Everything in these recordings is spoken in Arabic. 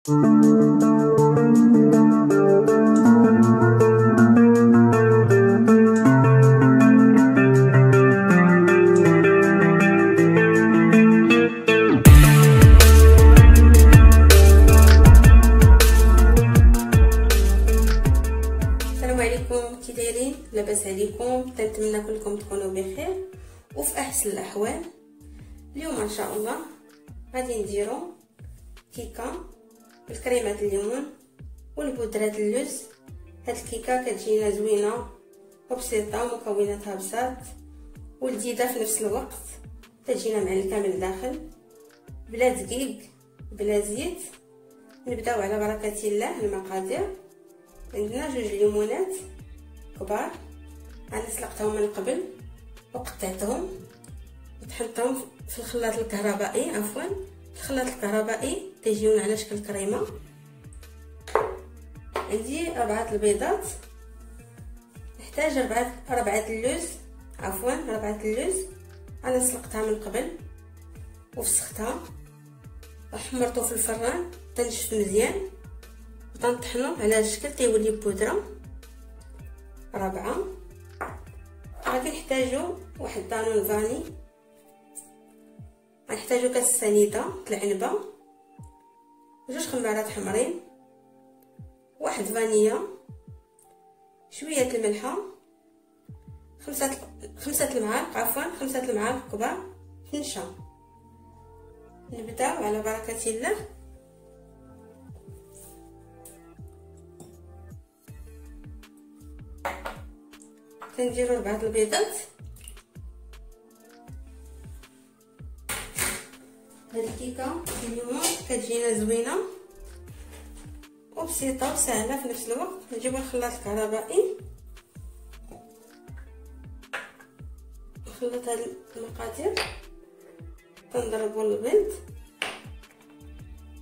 كي دايرين؟ لاباس عليكم؟ كنتمنى كلكم تكونوا بخير وفي احسن الاحوال. اليوم ان شاء الله غادي نديرو كيكه بالكريمه الليمون والبودره اللوز. هاد الكيكه كتجينا زوينه وبسيطه ومكوناتها بساط ولذيذه في نفس الوقت، كتجينا معلكه من الداخل بلا دقيق بلا زيت. نبداو على بركه الله. المقادير: عندنا 2 ليمونات كبار، انا سلقتهم من قبل وقطعتهم وطحنتهم في الخلاط الكهربائي. الخلاط الكهربائي تيجيونا على شكل كريمه. عندي 4 البيضات، نحتاج 4 اللوز، 4 اللوز. انا سلقتها من قبل وفسختها وحمرته في الفران تنشف مزيان وتنطحنو على هذا الشكل تيولي بودره. 4 غادي نحتاجو واحد دانون فاني، غنحتاجو كاس سنيده العنبه، 2 خمارات حمرين، واحد فانيا، شويه الملحه، 5 المعالق كبار نشا. نبداو على بركه الله. كنديرو 4 البيضات. هاد الكيكه اليوم كتجينا زوينه وبسيطه وسهله في نفس الوقت. نجيبو الخلاط الكهربائي نخلط هاد المقادير، كنضربو البيض،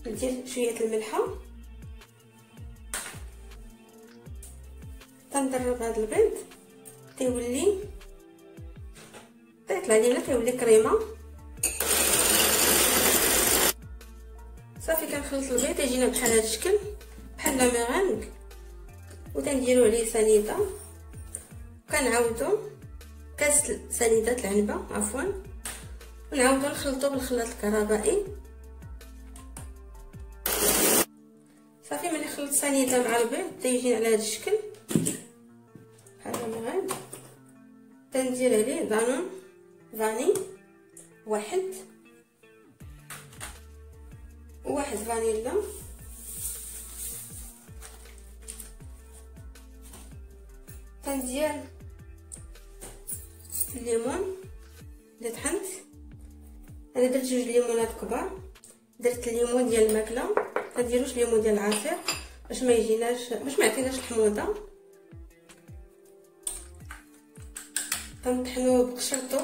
ندير شويه الملحه، كنضرب هاد البيض تيولي طيطلع لينا تيولي كريمه. صافي كنخلط البيض تيجينا بحال هذا الشكل بحال لا ميرانغ، وتنديرو عليه سنيده، وكنعاودو كاس سنيده العنبه ونعاودو نخلطو بالخلاط الكهربائي. صافي ملي خلط سنيده مع البيض تيجينا على هذا الشكل بحال لا ميرانغ. تندير عليه دانون فاني واحد فانيلا، تندير الليمون اللي طحنت. انا درت 2 ليمونات كبار، درت الليمون ديال الماكله، ما نديروش الليمون ديال العصير باش ما يعطيناش الحموضه. كنطحنوه بقشرتو.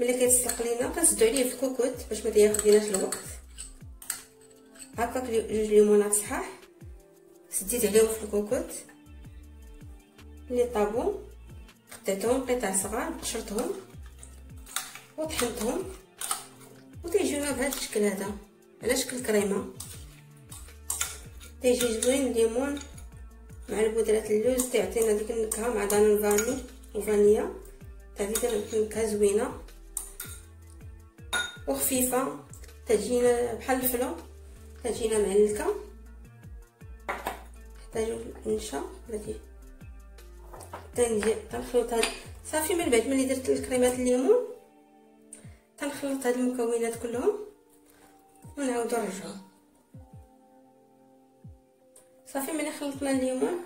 ملي كيتسلق لينا كنسدو عليه في الكوكوط باش ما ياخذيناش الوقت. هكاك 2 ليمونات صحاح سديت عليهم في الكوكوط اللي طابو، قطعتهم قطع صغار بقشرتهم وطحنتهم وتيجيونا بهذا الشكل هذا على شكل كريمه. تيجي زوين الليمون مع البودره اللوز، تيعطينا ديك النكهه مع دانون فاني وفانيا، تعطينا نكهه زوينه وخفيفه، تجينا بحال الفلو، تجينا معلكه. نحتاجو النشا بلاتي تنخلط هاد. صافي من بعد ملي درت الكريمات الليمون تنخلط هاد المكونات كلهم ونعاودو نرجعو. صافي ملي خلطنا الليمون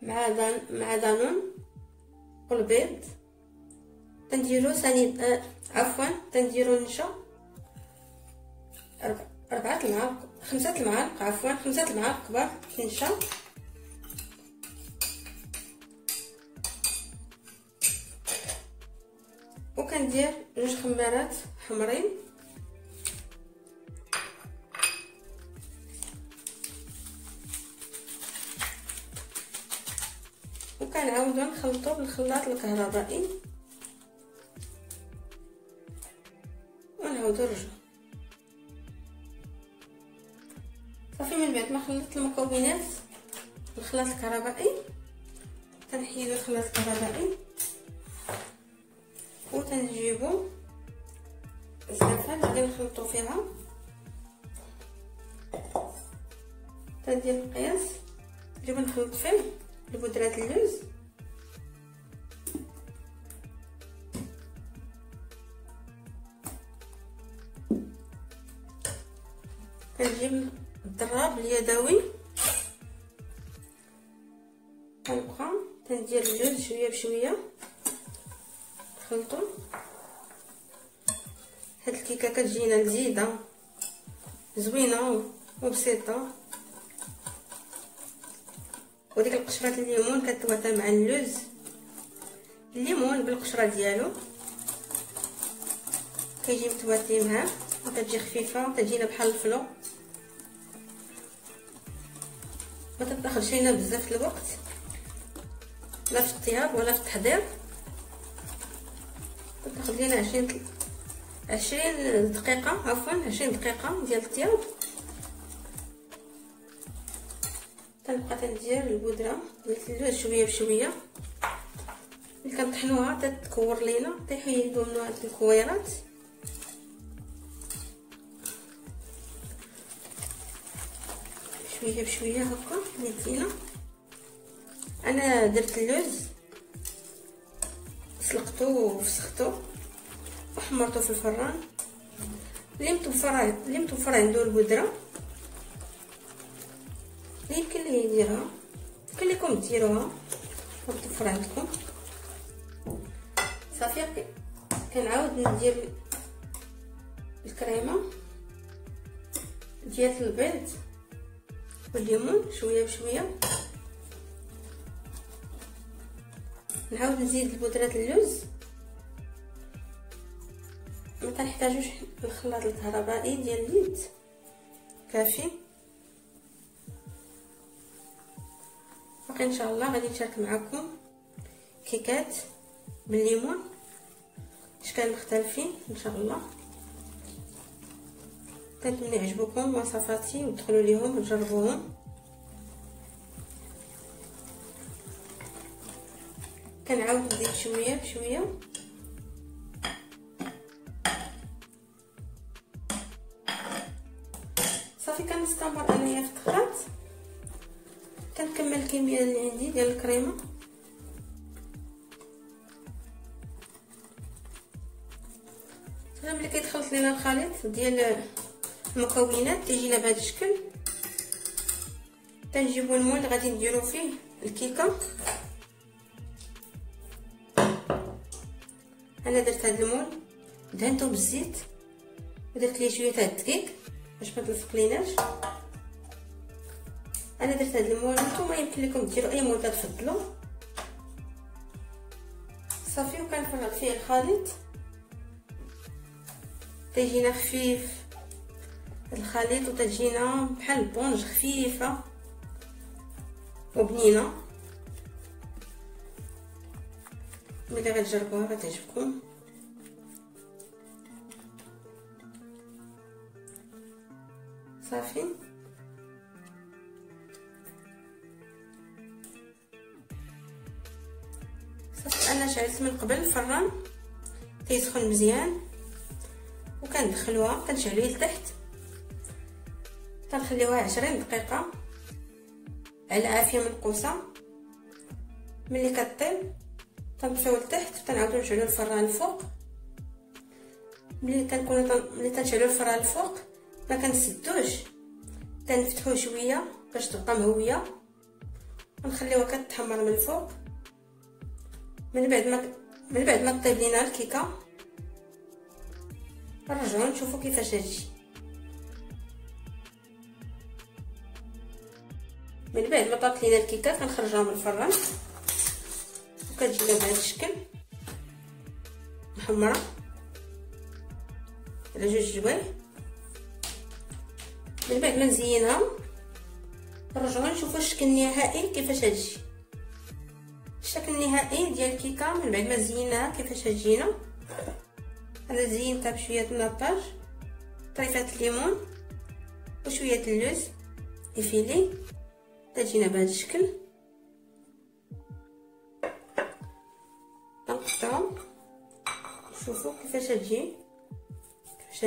مع دانون والبيض تنديرو تنديرو النشا 5 المعالق كبار نشا، وكندير 2 خمارات حمرين، وكنعاودو نخلطو بالخلاط الكهربائي ونعاودو نرجعو. صافي. من بعد ما خلطت المكونات الخلاط الكهربائي تنحيدو الخلاط الكهربائي وتنجيبو الزنفه اللي غادي نخلطو فيها. تندير القياس اللي بنخلط فيه البودرات اللوز. كنجيب الضراب اليدوي كنبقى تندير اللوز شويه بشويه نخلطو. هاد الكيكه كتجينا لذيذه زوينه وبسيطه، وديك القشره الليمون كتواتى مع اللوز. الليمون بالقشره ديالو كيجي متواتي معاه وكتجي خفيفه، كتجينا بحال الفلو، ما تاخذش لينا بزاف الوقت لا في الطياب ولا في التحضير. تاخذ لينا 20 دقيقه، عفوا 20 دقيقه ديال الطياب. تنبقى تندير البودره ديال اللوز شويه بشويه ملي كنطحنوها تتكور لينا، تيحيدو منها هاد الكويرات. شويه بشويه هكا مزيانه. انا درت اللوز سلقته وفسختو وحمرته في الفران. اللي متوفر عنده البودره يمكن ليه يديرها، يمكن لكم ديروها متوفر عندكم. صافي كنعاود ندير الكريمه ديال البيض والليمون شويه بشويه. نعاود نزيد البودرات اللوز. ما تنحتاجوش الخلاط الكهربائي ديال اليد، كافي. باقي ان شاء الله غادي نشارك معكم كيكات بالليمون اشكال مختلفين ان شاء الله. كنتمنى يعجبكم وصفاتي وتدخلوا ليهم وتجربوهم. كنعاود نزيد شويه بشويه. صافي كنستمر انايا في الخلاط. كنكمل الكميه اللي عندي ديال الكريمه. ملي كيتخلط لينا الخليط ديال المكونات تيجينا بهذا الشكل. تنجيبو المول اللي غادي نديرو فيه الكيكه. انا درت هذا المول دهنته بالزيت ودرت ليه شويه تاع الدقيق باش ما تلصق ليناش. انا درت هذا المول، نتوما يمكن لكم ديروا اي مول تفضلوا. صافي وكنفرغ فيه الخليط تيجينا خفيف الخليط وتجينا بحال البونج خفيفه وبنينه. ملي غتجربوها غتعجبكم. صافي انا شعلت من قبل الفران تيسخن مزيان وكندخلوها كنشعلوه لتحت. كنخليوها 20 دقيقه على عافيه منقوصه. ملي كطيب تنطفيو لتحت وتنعاودو نشعلو الفران الفوق. ملي تنشعلو الفران الفوق ما كنسدوش، تنفتحوه شويه باش تبقى مهويه ونخليوها كتحمر من الفوق. من بعد ما طيب لينا الكيكه نرجعو نشوفو كيفاش تجي. من بعد ما طابت لينا الكيكه كنخرجوها من الفران وكتجينا بهذا الشكل محمره على جوج جوايع. من بعد ما نزينها نرجعو نشوفو الشكل النهائي كيفاش تجي. الشكل النهائي ديال الكيكه من بعد ما زيناها كيفاش تجينا. انا زينتها بشويه النطاج، طريفات الليمون وشويه اللوز افيلي تجينا بهذا الشكل. نقطعو، شوفوا كيفاش تجي، كيفاش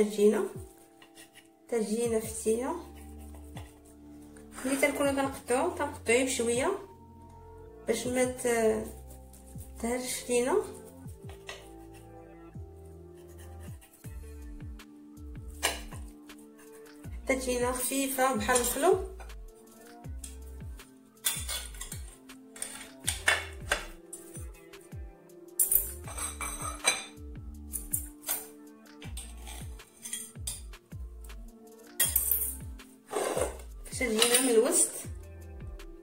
تجينا فتيه. ملي تنكونو كنقطعو بشويه باش ما تهرش لينا. حتى تجينا خفيفه بحال الفلو. تجينا من الوسط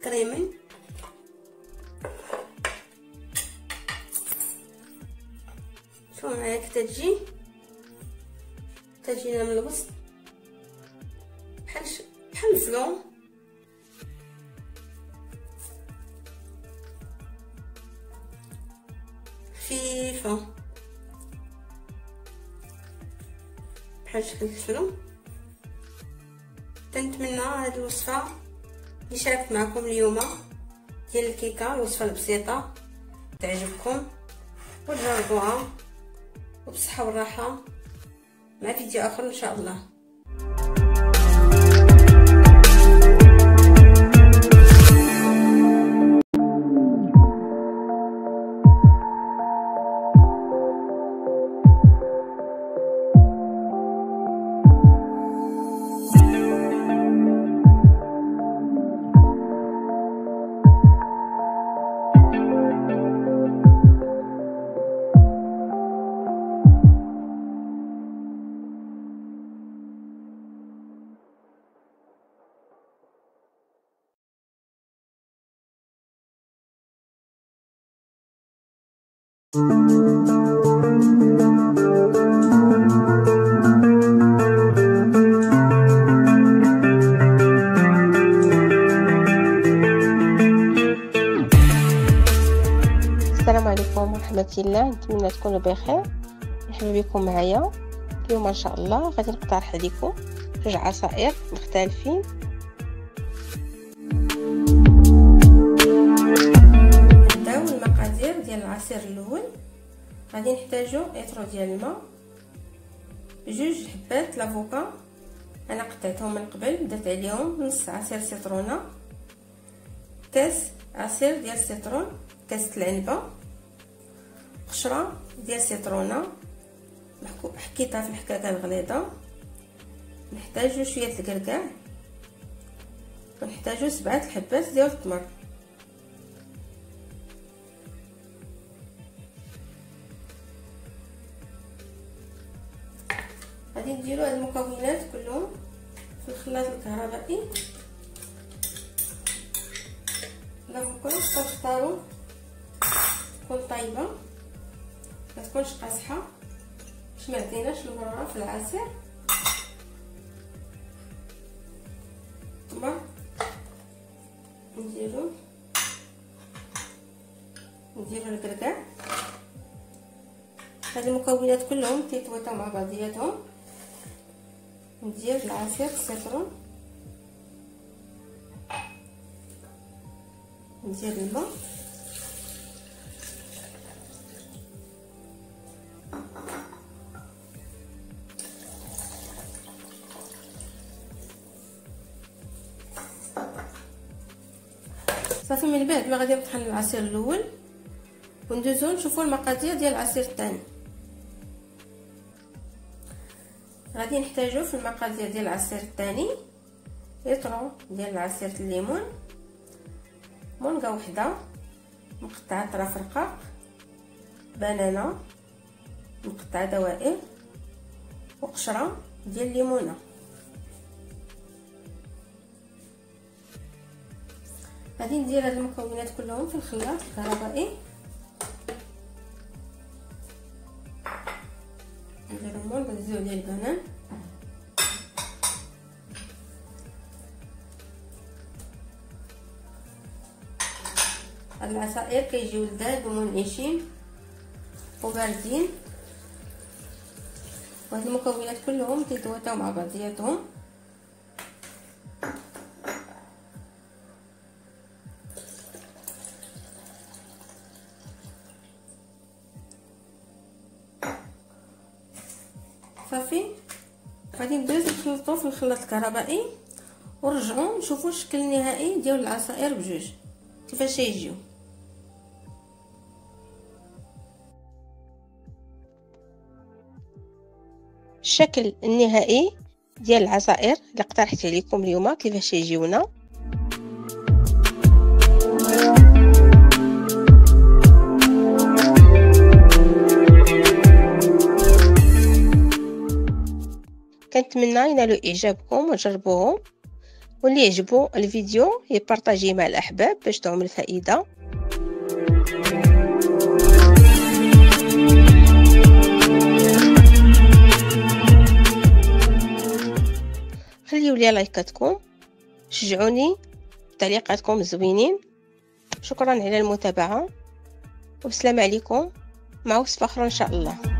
كريمي. شوفوا معايا كيف تجينا من الوسط بحال الفلو. خفيفه بحال شكل الفلو. تنتمنى هذه الوصفه اللي شاركت معكم اليوم ديال الكيكه، الوصفه البسيطه تعجبكم وتجربوها وبصحه والراحه. مع فيديو اخر ان شاء الله. السلام عليكم ورحمة الله. نتمنى تكونوا بخير. مرحبا بكم معايا اليوم ان شاء الله. غادي نقترح عليكم جوج عصائر مختلفين. نبداو المقادير ديال العصير الاول. غادي نحتاجو لتر ديال الماء، جوج حبات لافوكا انا قطعتهم من قبل، درت عليهم نص عصير سيترونه، كاس عصير ديال السيترون، كاسه العنبه، قشره ديال السيترونه حكيتها في الحكاكه الغليظه. نحتاجو شويه الكركاع، ونحتاجو 7 الحبات ديال التمر. غادي نديرو هاد المكونات كلهم في الخلاط الكهربائي. لافوكا تختاروا تكون طايبه ما تكونش قاصحه باش ما عطيناش المراره في العصير. التمر نديرو الكركاع. هاد المكونات كلهم تيتواتاو مع بعضياتهم. ندير العصير السيترون، ندير الماء، صافي. من بعد ما غادي نطحن العصير الاول وندوزو نشوفو المقادير ديال العصير الثاني. غادي نحتاجو في المقادير ديال العصير الثاني لتر ديال العصير الليمون، مونكا وحده مقطعه طراف رقاق، بنانه مقطعه دوائر، وقشره ديال الليمونه. غادي ندير هاد المكونات كلهم في الخلاط الكهربائي. ندير الرمان، نديرو ديال البنان، هاد العصائر كيجيو لذاذ ومنعشين وباردين، وهاد المكونات كلهم تيتواتاو مع بعضياتهم. صافي غادي نبداو نخلطو في الخلاط الكهربائي ونرجعوا نشوفوا الشكل النهائي ديال العصائر بجوج كيفاش يجيو. الشكل النهائي ديال العصائر اللي اقترحت عليكم اليوم كيفاش يجيونا. كنتمنى ينالوا اعجابكم وتجربوهم، واللي يعجبو الفيديو يبارطاجيه مع الاحباب باش تعم الفائده. خليو لي لايكاتكم، شجعوني بتعليقاتكم الزوينين. شكرا على المتابعه، والسلام عليكم، مع وصفه اخرى ان شاء الله.